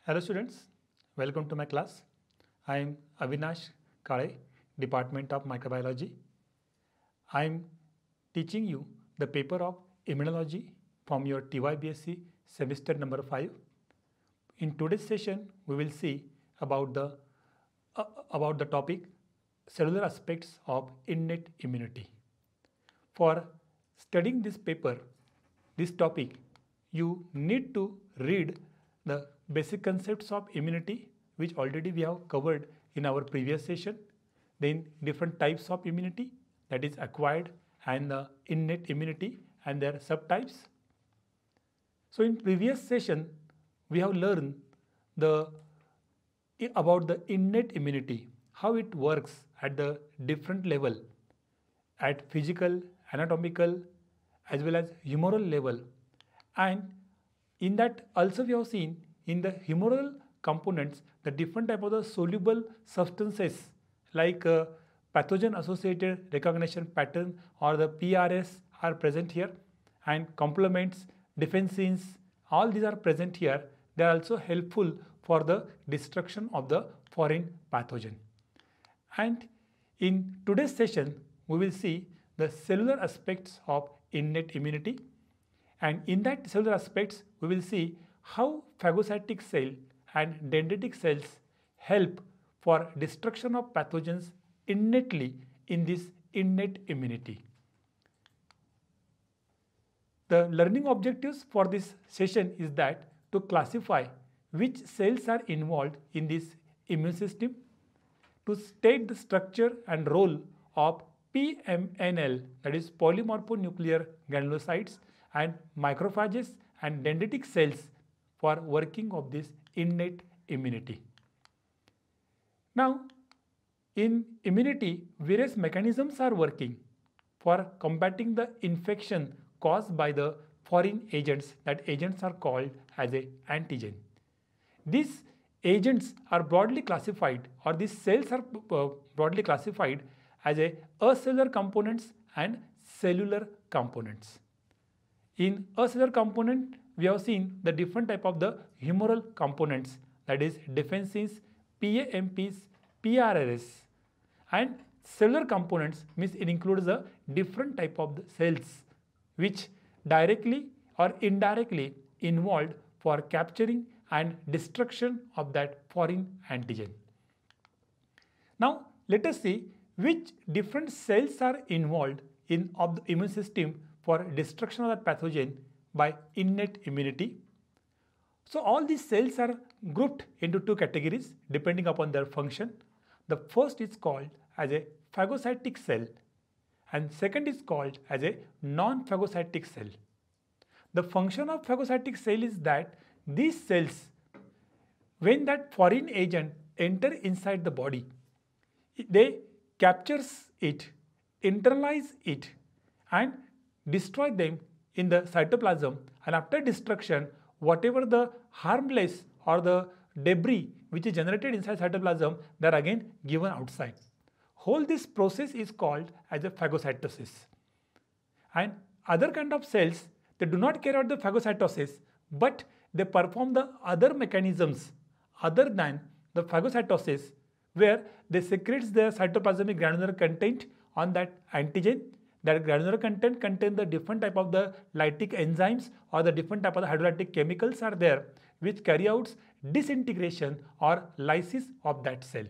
Hello students, welcome to my class. I am Avinash Kale, Department of Microbiology. I am teaching you the paper of Immunology from your TYBSc semester number 5. In today's session, we will see about the about the topic cellular aspects of innate immunity. For studying this paper, this topic, you need to read the basic concepts of immunity, which already we have covered in our previous session. Then different types of immunity, that is acquired and the innate immunity and their subtypes. So in previous session, we have learned the about the innate immunity, how it works at the different level, at physical, anatomical, as well as humoral level. And in that also we have seen in the humoral components the different type of the soluble substances like pathogen associated recognition pattern or the PRS are present here, and complements, defensins, all these are present here. They are also helpful for the destruction of the foreign pathogen. And in today's session, we will see the cellular aspects of innate immunity. And in that cellular aspects, we will see how phagocytic cell and dendritic cells help for destruction of pathogens innately in this innate immunity. The learning objectives for this session is that to classify which cells are involved in this immune system, to state the structure and role of PMNL, that is polymorphonuclear granulocytes, and macrophages and dendritic cells for working of this innate immunity. Now, in immunity, various mechanisms are working for combating the infection caused by the foreign agents. That agents are called as a antigen. These agents are broadly classified, or these cells are broadly classified as a acellular components and cellular components. In acellular component, we have seen the different type of the humoral components, that is defensins, PAMPs, PRRS, and cellular components means it includes the different type of the cells which directly or indirectly involved for capturing and destruction of that foreign antigen. Now let us see which different cells are involved in of the immune system for destruction of that pathogen by innate immunity. So all these cells are grouped into two categories depending upon their function. The first is called as a phagocytic cell and second is called as a non-phagocytic cell. The function of phagocytic cell is that these cells, when that foreign agent enter inside the body, they captures it, internalize it and destroy them in the cytoplasm, and after destruction, whatever the harmless or the debris which is generated inside cytoplasm, they are again given outside. Whole this process is called as a phagocytosis. And other kind of cells, they do not carry out the phagocytosis, but they perform the other mechanisms other than the phagocytosis, where they secrete their cytoplasmic granular content on that antigen. That granular content contain the different type of the lytic enzymes or the different type of the hydrolytic chemicals are there which carry out disintegration or lysis of that cell.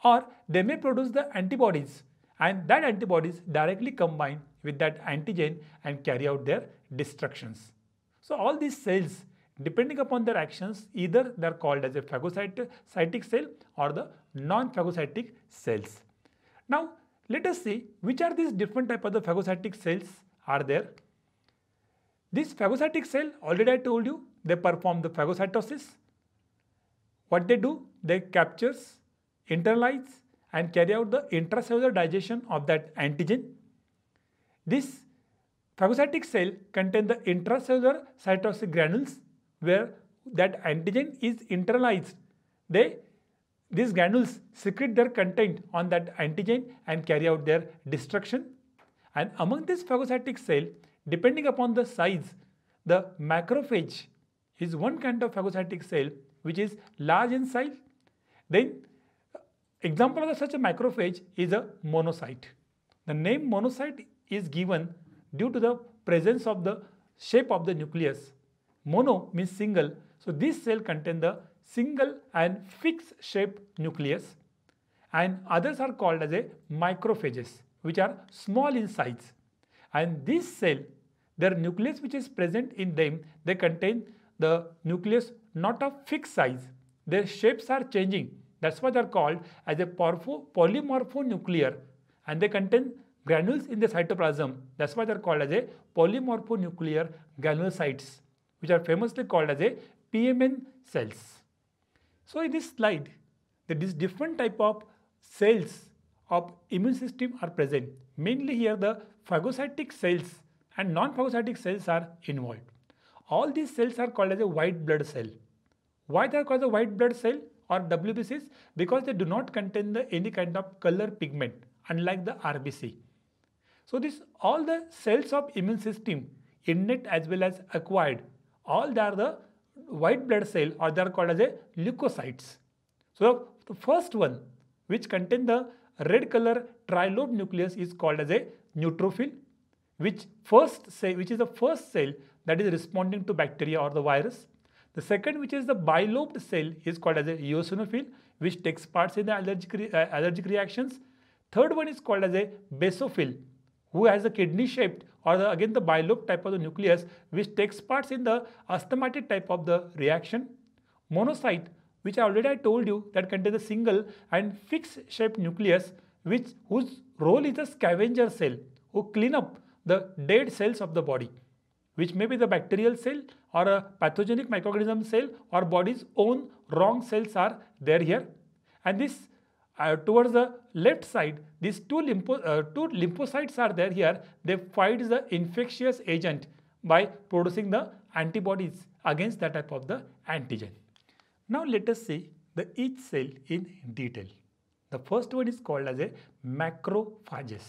Or they may produce the antibodies, and that antibodies directly combine with that antigen and carry out their destructions. So all these cells, depending upon their actions, either they are called as a phagocytic cell or the non-phagocytic cells. Now let us see which are these different type of the phagocytic cells are there. This phagocytic cell, already I told you, they perform the phagocytosis. What they do, they captures, internalize and carry out the intracellular digestion of that antigen. This phagocytic cell contain the intracellular cytosolic granules where that antigen is internalized. These granules secrete their content on that antigen and carry out their destruction. And among this phagocytic cell, depending upon the size, the macrophage is one kind of phagocytic cell which is large in size. Then example of such a macrophage is a monocyte. The name monocyte is given due to the presence of the shape of the nucleus. Mono means single, so this cell contains the single and fixed shape nucleus, and others are called as a macrophages, which are small in size. And this cell, their nucleus which is present in them, they contain the nucleus not of fixed size. Their shapes are changing. That's why they are called as a polymorphonuclear, and they contain granules in the cytoplasm. That's why they are called as a polymorphonuclear granulocytes, which are famously called as a PMN cells. So in this slide, these different type of cells of immune system are present. Mainly here the phagocytic cells and non-phagocytic cells are involved. All these cells are called as a white blood cell. Why they are called a white blood cell or WBCs? Because they do not contain any kind of color pigment, unlike the RBC. So all the cells of immune system, innate as well as acquired, all they are the white blood cell, or they are called as a leukocytes. So the first one, which contain the red color trilobe nucleus, is called as a neutrophil, which is the first cell that is responding to bacteria or the virus. The second, which is the bilobed cell, is called as a eosinophil, which takes part in the allergic reactions. Third one is called as a basophil, who has a kidney shaped or again the bilobed type of the nucleus, which takes part in the asthmatic type of the reaction. Monocyte, which I already told you, that contains a single and fixed shaped nucleus, whose role is a scavenger cell, who clean up the dead cells of the body, which may be the bacterial cell or a pathogenic microorganism cell or body's own wrong cells are there here. And this towards the left side, these two lymphocytes are there here. They fight the infectious agent by producing the antibodies against that type of the antigen. Now let us see each cell in detail. The first one is called as a macrophages.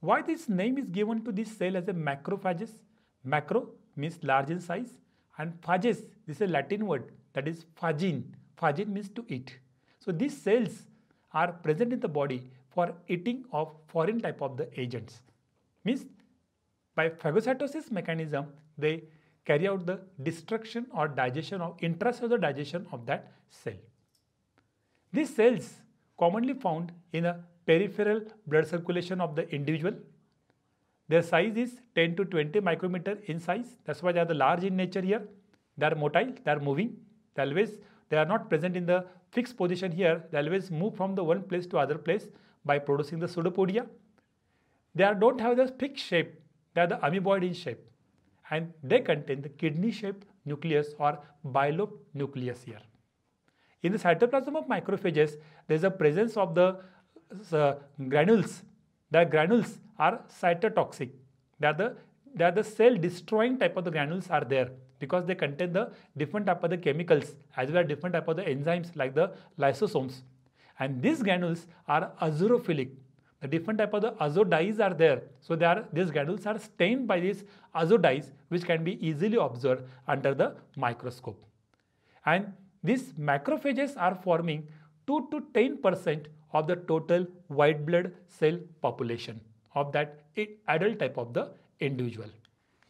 Why this name is given to this cell as a macrophages? Macro means large in size, and phages, this is a Latin word, that is phagine. Phagine means to eat. So these cells are present in the body for eating of foreign type of the agents. Means by phagocytosis mechanism, they carry out the destruction or digestion of intracellular digestion of that cell. These cells commonly found in a peripheral blood circulation of the individual. Their size is 10 to 20 micrometer in size. That's why they are the large in nature here. They are motile, they are moving. They are not present in the fixed position here. They always move from the one place to other place by producing the pseudopodia. They don't have the fixed shape. They are the amoeboid in shape. And they contain the kidney-shaped nucleus or bilobed nucleus here. In the cytoplasm of macrophages, there is a presence of the granules. The granules are cytotoxic. They are the cell-destroying type of the granules are there, because they contain the different type of the chemicals as well as different type of the enzymes like the lysosomes. And these granules are azurophilic. The different type of the azo dyes are there. So these granules are stained by these azo dyes, which can be easily observed under the microscope. And these macrophages are forming 2 to 10% of the total white blood cell population of that adult type of the individual.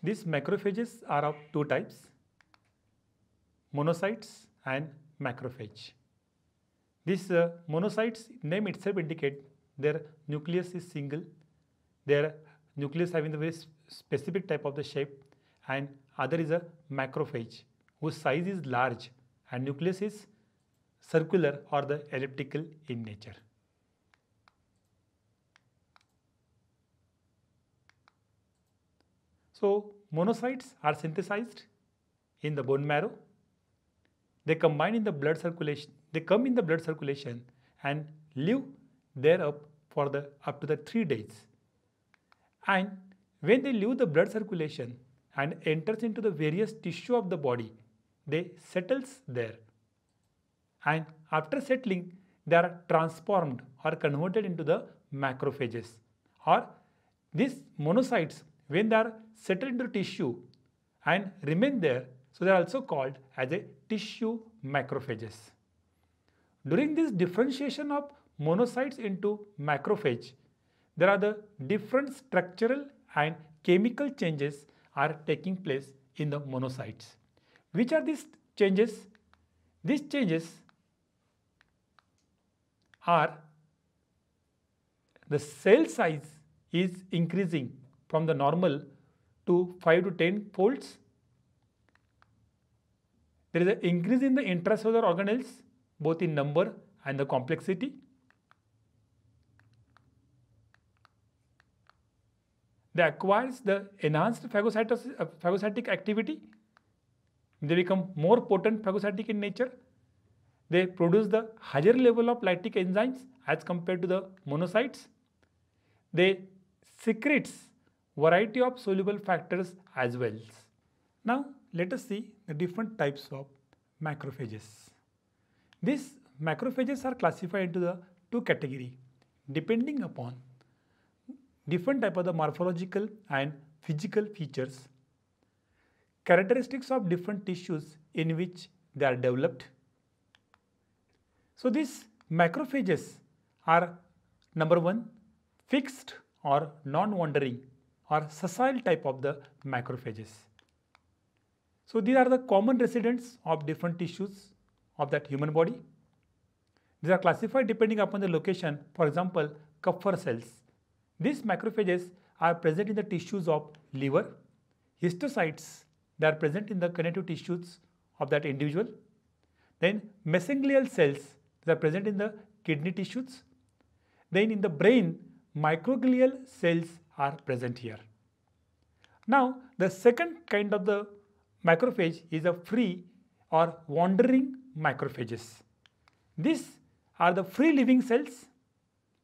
These macrophages are of two types, monocytes and macrophage. These monocytes, name itself indicate their nucleus is single, their nucleus having the very specific type of the shape, and other is a macrophage whose size is large and nucleus is circular or the elliptical in nature. So monocytes are synthesized in the bone marrow. They combine in the blood circulation. They come in the blood circulation and live there up to the 3 days. And when they leave the blood circulation and enters into the various tissue of the body, they settles there. And after settling, they are transformed or converted into the macrophages. Or these monocytes, when they are settled into tissue and remain there, So they are also called as a tissue macrophages. During this differentiation of monocytes into macrophage, there are the different structural and chemical changes are taking place in the monocytes. Which are these changes? These changes are the cell size is increasing from the normal to 5 to 10 folds. There is an increase in the intracellular organelles both in number and the complexity. They acquires the enhanced phagocytic activity. They become more potent phagocytic in nature. They produce the higher level of lytic enzymes as compared to the monocytes. They secretes variety of soluble factors as well. Now let us see the different types of macrophages. These macrophages are classified into the two categories depending upon different type of the morphological and physical features, characteristics of different tissues in which they are developed. So these macrophages are number one, fixed or non-wandering or sessile type of the macrophages. So these are the common residents of different tissues of that human body. These are classified depending upon the location. For example, Kupffer cells. These macrophages are present in the tissues of liver. Histiocytes, they are present in the connective tissues of that individual. Then mesenchymal cells, they are present in the kidney tissues. Then in the brain, microglial cells are present here. Now the second kind of the macrophage is a free or wandering macrophages. These are the free living cells.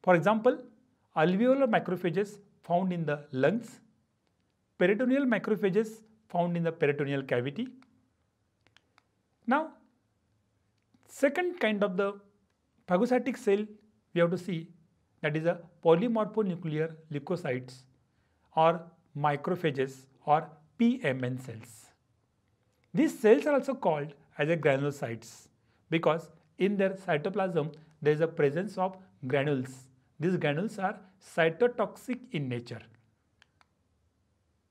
For example, alveolar macrophages found in the lungs, peritoneal macrophages found in the peritoneal cavity. Now, second kind of the phagocytic cell we have to see, that is a polymorphonuclear leukocytes or macrophages or PMN cells. These cells are also called as a granulocytes because in their cytoplasm there is a presence of granules. These granules are cytotoxic in nature.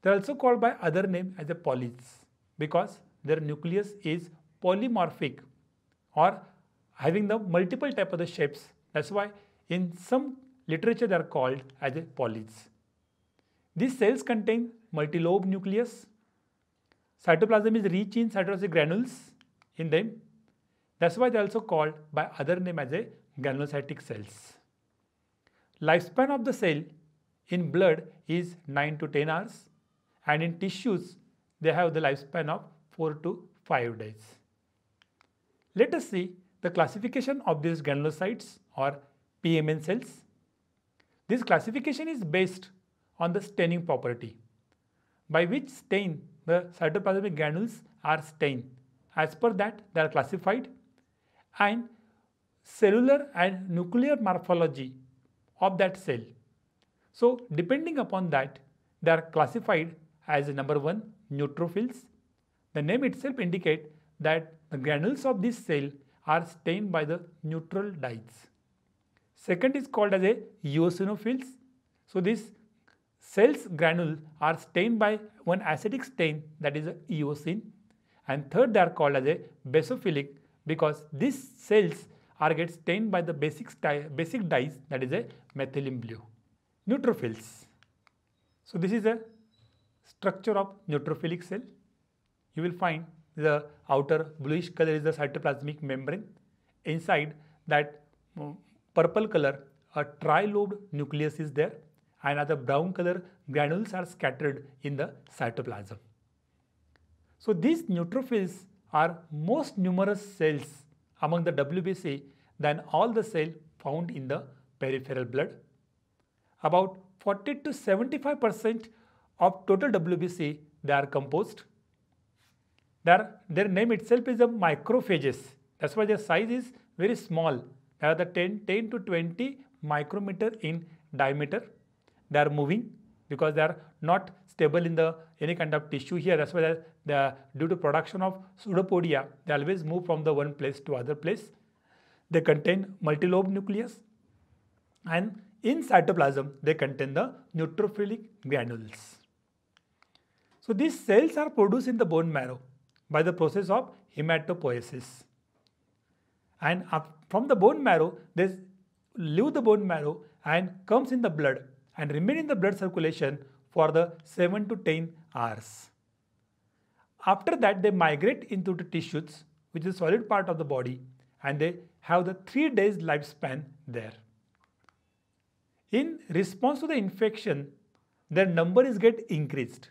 They are also called by other name as a polyps because their nucleus is polymorphic or having the multiple type of the shapes. That's why in some literature they are called as a polyps. These cells contain multilobe nucleus. Cytoplasm is rich in cytoplasmic granules in them. That's why they are also called by other name as a granulocytic cells. Lifespan of the cell in blood is 9 to 10 hours and in tissues they have the lifespan of 4 to 5 days. Let us see the classification of these granulocytes or PMN cells. This classification is based on the staining property, by which stain the cytoplasmic granules are stained. As per that, they are classified, and cellular and nuclear morphology of that cell. So depending upon that, they are classified as number one, neutrophils. The name itself indicates that the granules of this cell are stained by the neutral dyes. Second is called as a eosinophils. So these cells granule are stained by one acidic stain, that is a eosin. And third, they are called as a basophilic because these cells are get stained by the basic dyes, that is a methylene blue. Neutrophils. So this is a structure of neutrophilic cell. You will find the outer bluish color is the cytoplasmic membrane. Inside that purple color, a trilobed nucleus is there, and other brown color granules are scattered in the cytoplasm. So these neutrophils are most numerous cells among the WBC than all the cells found in the peripheral blood. About 40 to 75% of total WBC they are composed. Their name itself is a macrophages. That's why their size is very small. They are the 10 to 20 micrometer in diameter. They are moving because they are not stable in the any kind of tissue here. That's why due to production of pseudopodia, they always move from the one place to other place. They contain multilobe nucleus, and in cytoplasm they contain the neutrophilic granules. So these cells are produced in the bone marrow by the process of hematopoiesis, and from the bone marrow they leave the bone marrow and comes in the blood and remain in the blood circulation for the 7 to 10 hours. After that they migrate into the tissues, which is a solid part of the body, and they have the 3 days lifespan there. In response to the infection, their number is get increased,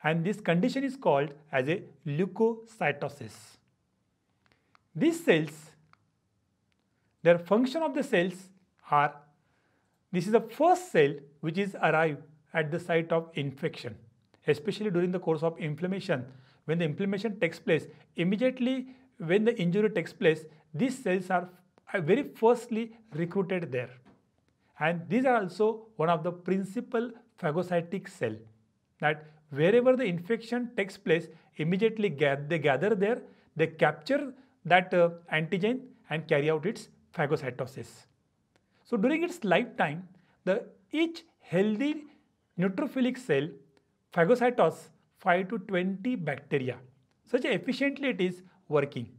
and this condition is called as a leukocytosis. These cells, their function of the cells are, this is the first cell which is arrived at the site of infection, especially during the course of inflammation. When the inflammation takes place, immediately when the injury takes place, these cells are very firstly recruited there. And these are also one of the principal phagocytic cell, that wherever the infection takes place, immediately they gather there, they capture that antigen and carry out its phagocytosis. So during its lifetime, each healthy neutrophilic cell phagocytoses 5 to 20 bacteria. Such efficiently it is working.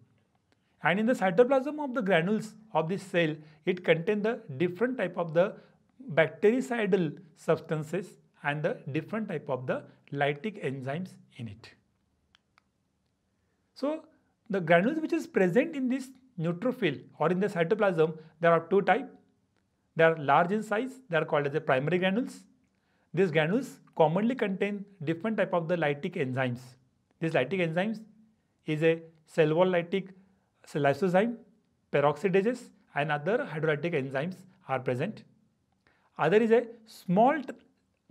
And in the cytoplasm of the granules of this cell, it contains the different type of the bactericidal substances and the different type of the lytic enzymes in it. So the granules which is present in this neutrophil or in the cytoplasm, there are two types. They are large in size, they are called as the primary granules. These granules commonly contain different type of the lytic enzymes. These lytic enzymes is a cell wall lytic lysozyme, peroxidases, and other hydrolytic enzymes are present. Other is a small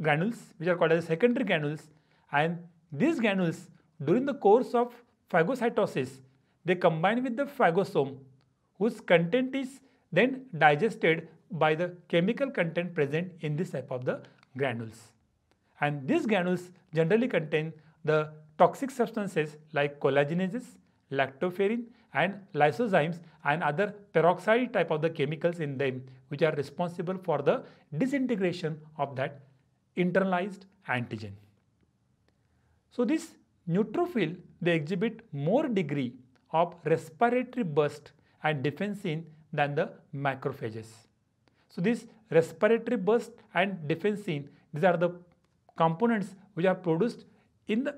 granules which are called as secondary granules, and these granules during the course of phagocytosis they combine with the phagosome, whose content is then digested by the chemical content present in this type of the granules. And these granules generally contain the toxic substances like collagenases, lactoferrin, and lysozymes, and other peroxide type of the chemicals in them, which are responsible for the disintegration of that internalized antigen. So this neutrophil, they exhibit more degree of respiratory burst and defensin than the macrophages. So this respiratory burst and defensin, these are the components which are produced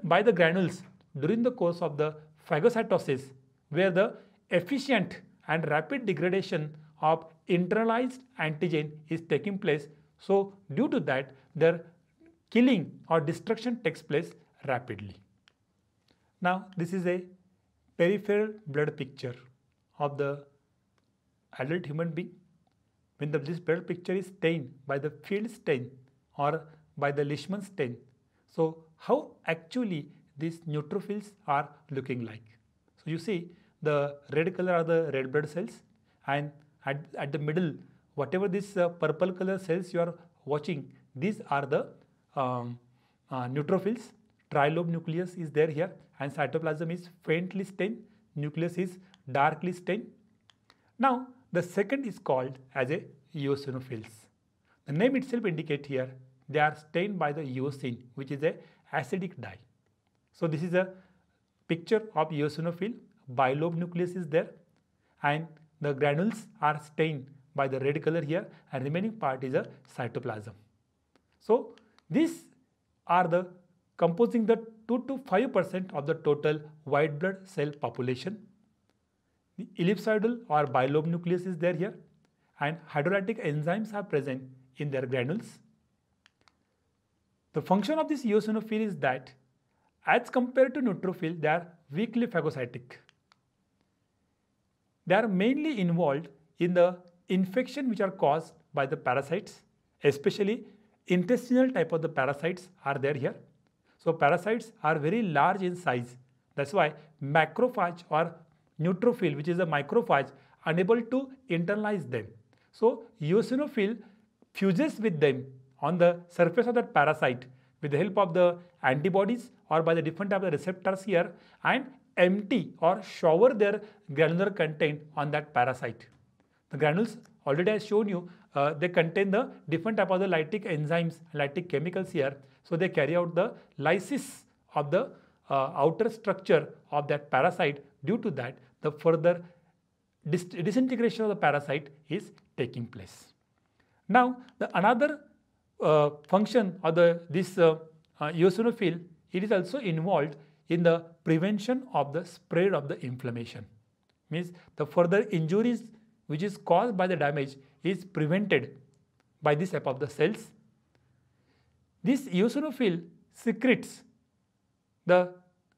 by the granules during the course of the phagocytosis, where the efficient and rapid degradation of internalized antigen is taking place. So due to that, their killing or destruction takes place rapidly. Now this is a peripheral blood picture of the adult human being. When this blood picture is stained by the field stain or by the Leishman stain, so how actually these neutrophils are looking like. So you see the red color are the red blood cells, and at the middle, whatever this purple color cells you are watching, these are the neutrophils. Trilobe nucleus is there here, and cytoplasm is faintly stained, nucleus is darkly stained. Now the second is called as a eosinophils. The name itself indicates here they are stained by the eosin, which is a acidic dye. So this is a picture of eosinophil. Bilobe nucleus is there, and the granules are stained by the red color here, and remaining part is a cytoplasm. So these are the composing the 2 to 5% of the total white blood cell population. The ellipsoidal or bilobe nucleus is there here, and hydrolytic enzymes are present in their granules. The function of this eosinophil is that as compared to neutrophil, they are weakly phagocytic. They are mainly involved in the infection which are caused by the parasites, especially intestinal type of the parasites are there here. So parasites are very large in size. That's why macrophage or neutrophil, which is a microphage, unable to internalize them. So eosinophil fuses with them on the surface of that parasite, with the help of the antibodies or by the different type of receptors here and empty or shower their granular content on that parasite. The granules already I shown you, they contain the different type of the lytic enzymes, lytic chemicals here. So they carry out the lysis of the outer structure of that parasite. Due to that, the further disintegration of the parasite is taking place. Now, the another function of this eosinophil, it is also involved in the prevention of the spread of the inflammation. Means the further injuries which is caused by the damage is prevented by this type of the cells. This eosinophil secretes the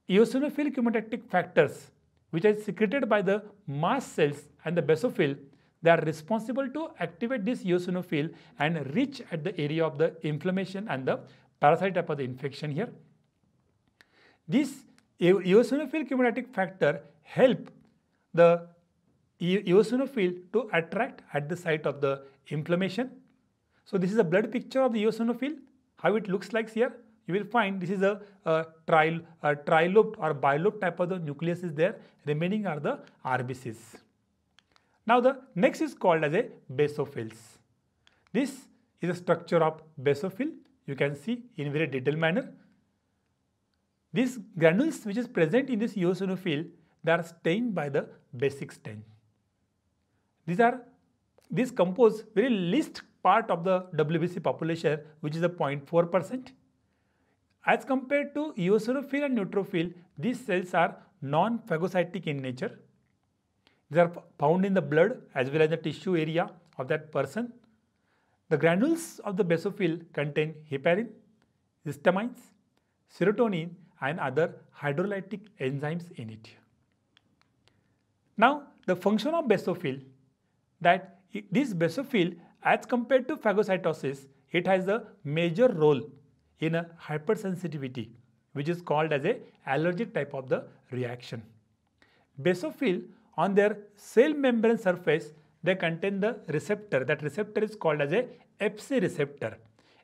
eosinophil chemotactic factors which are secreted by the mast cells and the basophil. They are responsible to activate this eosinophil and reach at the area of the inflammation and the parasite type of the infection here. This eosinophil chemotactic factor help the eosinophil to attract at the site of the inflammation. So this is a blood picture of the eosinophil, how it looks like here. You will find this is a trilobed or bilobed type of the nucleus is there, remaining are the RBCs. Now the next is called as a basophils. This is a structure of basophil, you can see in very detailed manner. These granules which is present in this eosinophil, they are stained by the basic stain. These compose very least part of the WBC population, which is a 0.4%. As compared to eosinophil and neutrophil, these cells are non-phagocytic in nature. They are found in the blood as well as the tissue area of that person. The granules of the basophil contain heparin, histamines, serotonin and other hydrolytic enzymes in it. Now, the function of basophil, that this basophil as compared to phagocytosis, it has a major role in a hypersensitivity, which is called as a allergic type of the reaction. Basophil on their cell membrane surface, they contain the receptor. That receptor is called as a Fc receptor.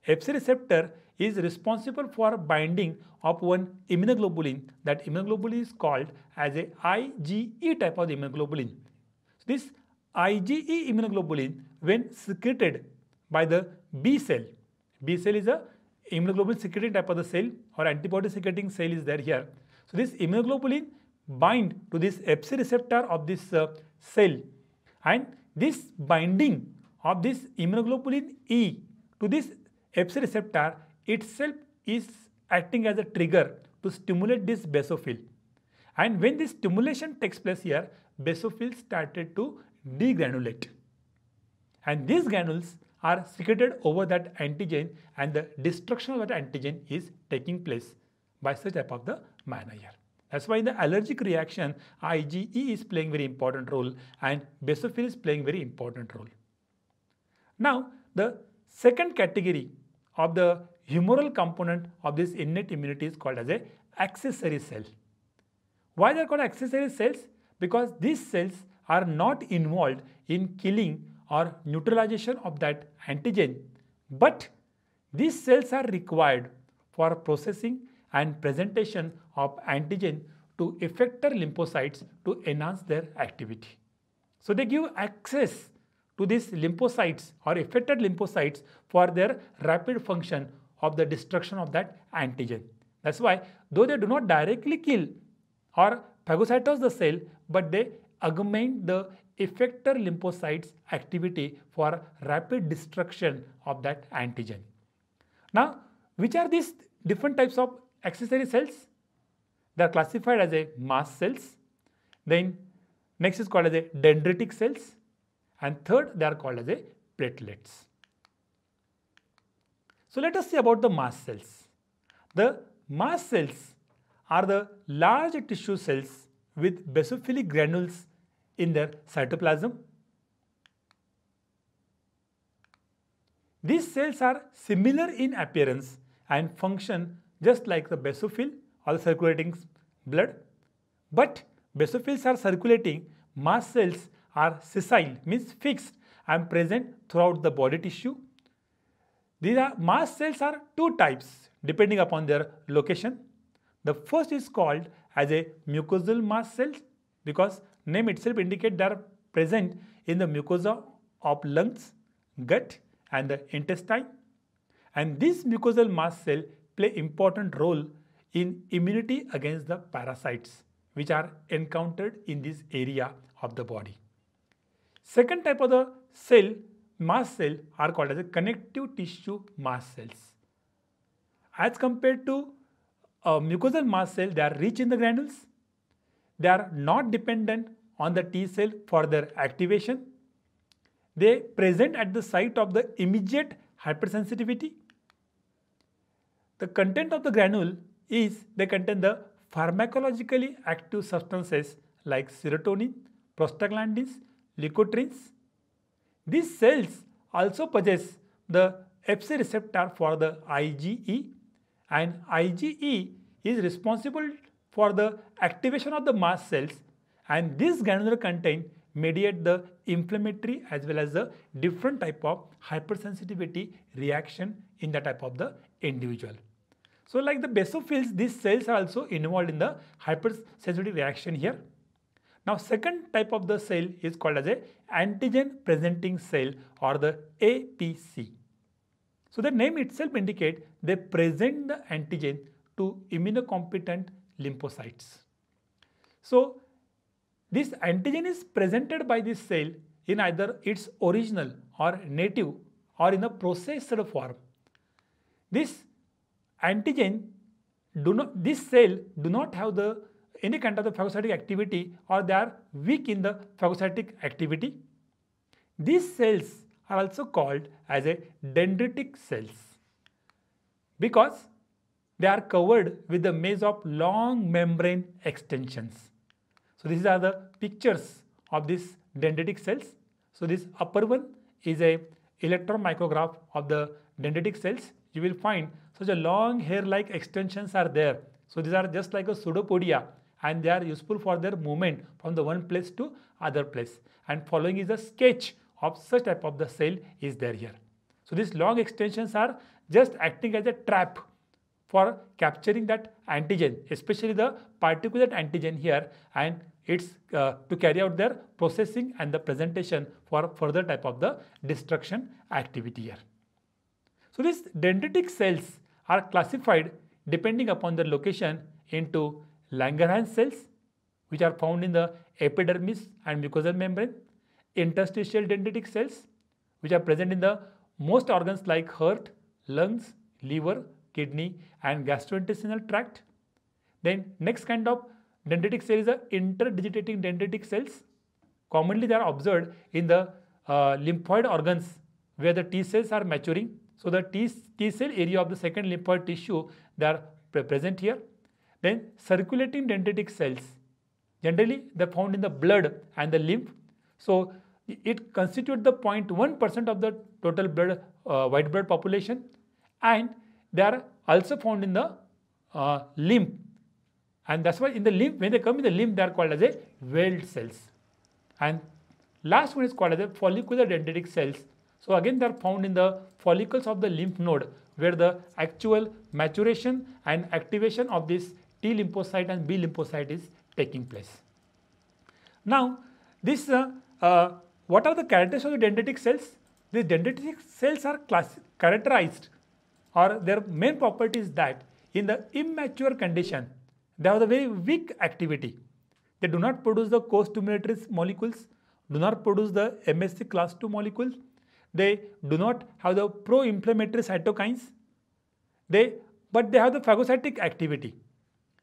Fc receptor is responsible for binding of one immunoglobulin. That immunoglobulin is called as a IgE type of immunoglobulin. This IgE immunoglobulin, when secreted by the B cell is a immunoglobulin secreting type of the cell or antibody secreting cell is there here. So this immunoglobulin bind to this Fc receptor of this cell, and this binding of this immunoglobulin E to this Fc receptor itself is acting as a trigger to stimulate this basophil. And when this stimulation takes place here, basophil started to degranulate. And these granules are secreted over that antigen, and the destruction of that antigen is taking place by such type of the manner here. That's why in the allergic reaction, IgE is playing very important role and basophil is playing very important role. Now, the second category of the humoral component of this innate immunity is called as a accessory cell. Why they are called accessory cells? Because these cells are not involved in killing or neutralization of that antigen, but these cells are required for processing and presentation of antigen to effector lymphocytes to enhance their activity. So they give access to these lymphocytes or effector lymphocytes for their rapid function of the destruction of that antigen. That's why though they do not directly kill or phagocytose the cell, but they augment the effector lymphocytes activity for rapid destruction of that antigen. Now, which are these different types of accessory cells? They are classified as a mast cells. Then next is called as a dendritic cells, and third they are called as a platelets. So let us see about the mast cells. The mast cells are the large tissue cells with basophilic granules in their cytoplasm. These cells are similar in appearance and function just like the basophil or the circulating blood. But basophils are circulating, mast cells are sessile, means fixed and present throughout the body tissue. These are mast cells are two types, depending upon their location. The first is called as a mucosal mast cells because name itself indicates they are present in the mucosa of lungs, gut and the intestine. And this mucosal mast cell play important role in immunity against the parasites which are encountered in this area of the body. Second type of the cell, mast cell, are called as a connective tissue mast cells. As compared to mucosal mast cell, they are rich in the granules. They are not dependent on the T cell for their activation. They present at the site of the immediate hypersensitivity. The content of the granule is they contain the pharmacologically active substances like serotonin, prostaglandins, leukotrienes. These cells also possess the Fc receptor for the IgE, and IgE is responsible for the activation of the mast cells, and this granular content mediate the inflammatory as well as the different type of hypersensitivity reaction in the type of the individual. So like the basophils, these cells are also involved in the hypersensitivity reaction here. Now second type of the cell is called as a antigen presenting cell or the APC. So the name itself indicates they present the antigen to immunocompetent lymphocytes. So this antigen is presented by this cell in either its original or native or in a processed form. This antigen this cell do not have any kind of the phagocytic activity, or they are weak in the phagocytic activity. These cells are also called as a dendritic cells because they are covered with the maze of long membrane extensions. So these are the pictures of these dendritic cells. So this upper one is a electron micrograph of the dendritic cells. You will find such a long hair-like extensions are there. So these are just like a pseudopodia, and they are useful for their movement from the one place to other place. And following is a sketch of such type of the cell is there here. So these long extensions are just acting as a trap for capturing that antigen, especially the particulate antigen here, and it's to carry out their processing and the presentation for further type of the destruction activity here. So these dendritic cells are classified depending upon their location into Langerhans cells, which are found in the epidermis and mucosal membrane, interstitial dendritic cells, which are present in the most organs like heart, lungs, liver, kidney and gastrointestinal tract. Then next kind of dendritic cell is the interdigitating dendritic cells. Commonly they are observed in the lymphoid organs where the T cells are maturing. So the T cell area of the second lymphoid tissue, they are present here. Then circulating dendritic cells, generally they are found in the blood and the lymph. So it constitutes the 0.1% of the total blood white blood population, and they are also found in the lymph, and that's why in the lymph, when they come in the lymph, they are called as a Weld cells. And last one is called as a follicular dendritic cells. So again they are found in the follicles of the lymph node where the actual maturation and activation of this T lymphocyte and B lymphocyte is taking place. Now this what are the characteristics of the dendritic cells? These dendritic cells are characterized, or their main property is that in the immature condition they have a very weak activity. They do not produce the co-stimulatory molecules, do not produce the MSC class II molecules, they do not have the pro-inflammatory cytokines, but they have the phagocytic activity.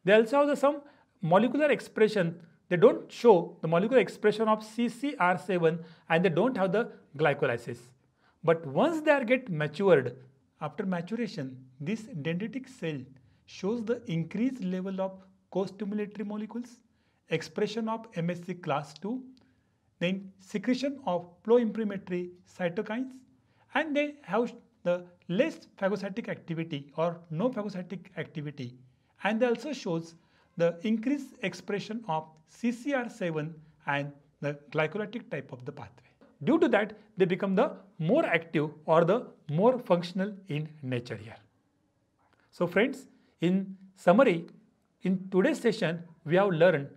They also have some molecular expression. They don't show the molecular expression of CCR7 and they don't have the glycolysis. But once they get matured, after maturation, this dendritic cell shows the increased level of co-stimulatory molecules, expression of MSC class II, then secretion of pro-inflammatory cytokines, and they have the less phagocytic activity or no phagocytic activity, and they also shows the increased expression of CCR7 and the glycolytic type of the pathway. Due to that, they become the more active or the more functional in nature here. So friends, in summary, in today's session, we have learned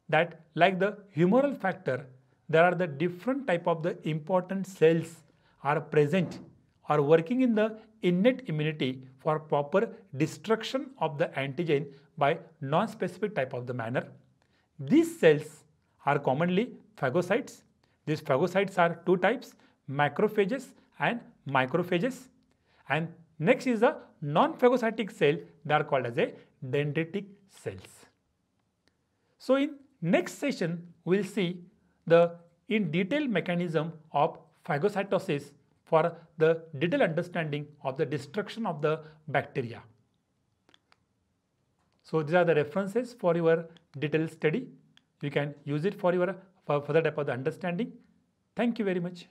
that like the humoral factor, there are the different type of the important cells are present or working in the innate immunity for proper destruction of the antigen by non-specific type of the manner. These cells are commonly phagocytes. These phagocytes are two types, macrophages and microphages. And next is the non-phagocytic cell, they are called as a dendritic cells. So in next session, we will see the in detail mechanism of phagocytosis for the detailed understanding of the destruction of the bacteria. So these are the references for your detailed study. You can use it for your further type of the understanding. Thank you very much.